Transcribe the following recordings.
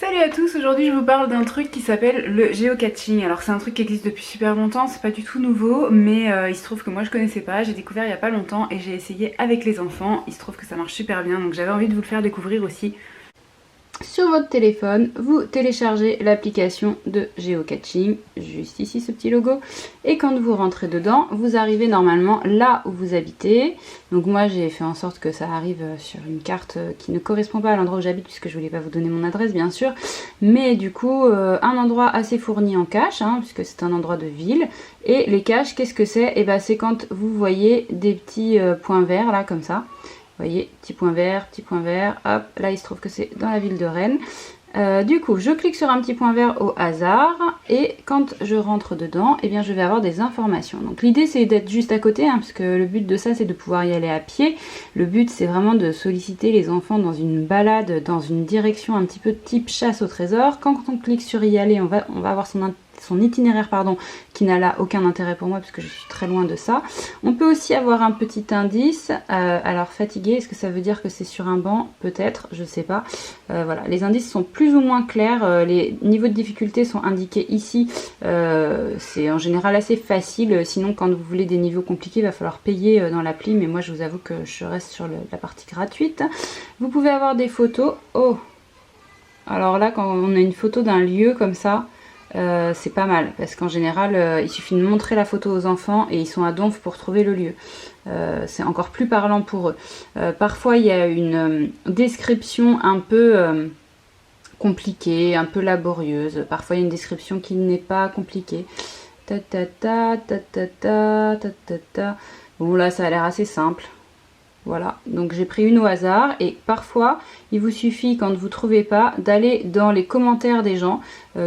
Salut à tous, aujourd'hui je vous parle d'un truc qui s'appelle le géocaching. Alors c'est un truc qui existe depuis super longtemps, c'est pas du tout nouveau, mais il se trouve que moi je connaissais pas, j'ai découvert il y a pas longtemps et j'ai essayé avec les enfants. Il se trouve que ça marche super bien, donc j'avais envie de vous le faire découvrir aussi. Sur votre téléphone, vous téléchargez l'application de géocaching, juste ici ce petit logo, et quand vous rentrez dedans, vous arrivez normalement là où vous habitez. Donc moi j'ai fait en sorte que ça arrive sur une carte qui ne correspond pas à l'endroit où j'habite, puisque je voulais pas vous donner mon adresse bien sûr, mais du coup un endroit assez fourni en cache, puisque c'est un endroit de ville. Et les caches, qu'est-ce que c'est? Et ben c'est quand vous voyez des petits points verts là comme ça. Vous voyez, petit point vert, hop, là il se trouve que c'est dans la ville de Rennes. Du coup, je clique sur un petit point vert au hasard et quand je rentre dedans, eh bien, je vais avoir des informations. Donc l'idée c'est d'être juste à côté, parce que le but de ça c'est de pouvoir y aller à pied. Le but c'est vraiment de solliciter les enfants dans une balade, dans une direction un petit peu type chasse au trésor. Quand on clique sur y aller, on va avoir son itinéraire qui n'a là aucun intérêt pour moi puisque je suis très loin de ça. On peut aussi avoir un petit indice. Alors fatigué, est-ce que ça veut dire que c'est sur un banc? Peut-être, je sais pas. Voilà, les indices sont plus ou moins clairs. Les niveaux de difficulté sont indiqués ici. C'est en général assez facile. Sinon, quand vous voulez des niveaux compliqués, il va falloir payer dans l'appli. Mais moi, je vous avoue que je reste sur la partie gratuite. Vous pouvez avoir des photos. Oh! Alors là, quand on a une photo d'un lieu comme ça, c'est pas mal parce qu'en général il suffit de montrer la photo aux enfants et ils sont à donf pour trouver le lieu. C'est encore plus parlant pour eux. Parfois il y a une description un peu compliquée, un peu laborieuse. Parfois il y a une description qui n'est pas compliquée. Ta ta ta ta ta ta ta ta ta. Bon là ça a l'air assez simple. Voilà, donc j'ai pris une au hasard et parfois il vous suffit quand vous ne trouvez pas d'aller dans les commentaires des gens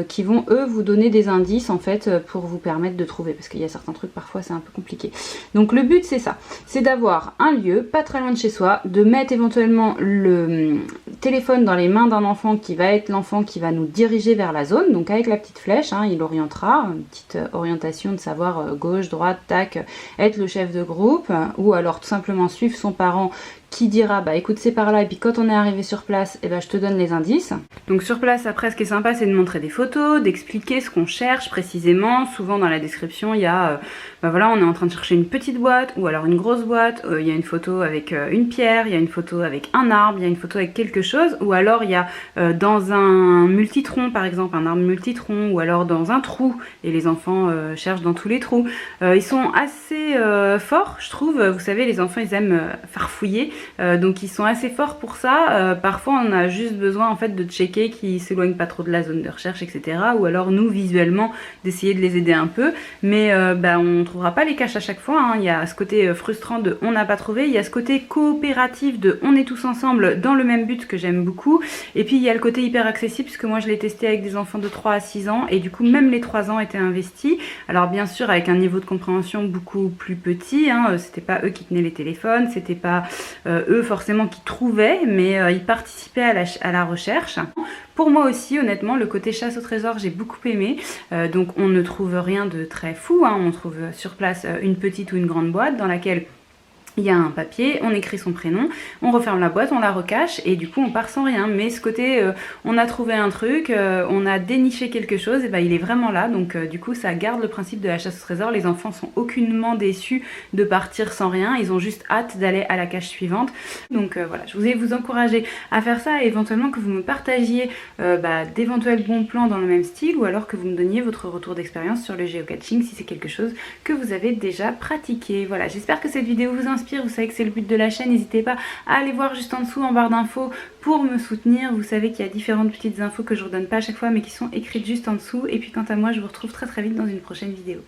qui vont eux vous donner des indices en fait pour vous permettre de trouver, parce qu'il y a certains trucs parfois c'est un peu compliqué. Donc le but c'est ça, c'est d'avoir un lieu pas très loin de chez soi, de mettre éventuellement le téléphone dans les mains d'un enfant qui va être l'enfant qui va nous diriger vers la zone, donc avec la petite flèche, il orientera, une petite orientation de savoir gauche, droite, tac, être le chef de groupe, ou alors tout simplement suivre son parent qui dira bah écoute c'est par là, et puis quand on est arrivé sur place, je te donne les indices. Donc sur place après ce qui est sympa c'est de montrer des photos, d'expliquer ce qu'on cherche précisément. Souvent dans la description il y a voilà, on est en train de chercher une petite boîte ou alors une grosse boîte, il y a une photo avec une pierre, il y a une photo avec un arbre, il y a une photo avec quelque chose, ou alors il y a dans un multitron par exemple, un arbre multitron, ou alors dans un trou, et les enfants cherchent dans tous les trous. Ils sont assez forts je trouve, vous savez les enfants ils aiment farfouiller. Donc ils sont assez forts pour ça. Parfois on a juste besoin en fait de checker qu'ils s'éloignent pas trop de la zone de recherche, etc. Ou alors nous visuellement d'essayer de les aider un peu. Mais on trouvera pas les caches à chaque fois. Il y a ce côté frustrant de on n'a pas trouvé. Il y a ce côté coopératif de on est tous ensemble dans le même but que j'aime beaucoup. Et puis il y a le côté hyper accessible puisque moi je l'ai testé avec des enfants de 3 à 6 ans. Et du coup même les 3 ans étaient investis. Alors bien sûr avec un niveau de compréhension beaucoup plus petit. C'était pas eux qui tenaient les téléphones. C'était pas eux forcément qui trouvaient, mais ils participaient à la recherche. Pour moi aussi honnêtement le côté chasse au trésor j'ai beaucoup aimé. Donc on ne trouve rien de très fou, on trouve sur place une petite ou une grande boîte dans laquelle il y a un papier, on écrit son prénom, on referme la boîte, on la recache et du coup on part sans rien. Mais ce côté on a trouvé un truc, on a déniché quelque chose, et il est vraiment là. Donc du coup ça garde le principe de la chasse au trésor. Les enfants sont aucunement déçus de partir sans rien, ils ont juste hâte d'aller à la cache suivante. Donc voilà, je voulais vous encourager à faire ça et éventuellement que vous me partagiez d'éventuels bons plans dans le même style, ou alors que vous me donniez votre retour d'expérience sur le géocaching si c'est quelque chose que vous avez déjà pratiqué. Voilà, j'espère que cette vidéo vous inspire. Vous savez que c'est le but de la chaîne, n'hésitez pas à aller voir juste en dessous en barre d'infos pour me soutenir. Vous savez qu'il y a différentes petites infos que je ne redonne pas à chaque fois mais qui sont écrites juste en dessous. Et puis quant à moi je vous retrouve très vite dans une prochaine vidéo.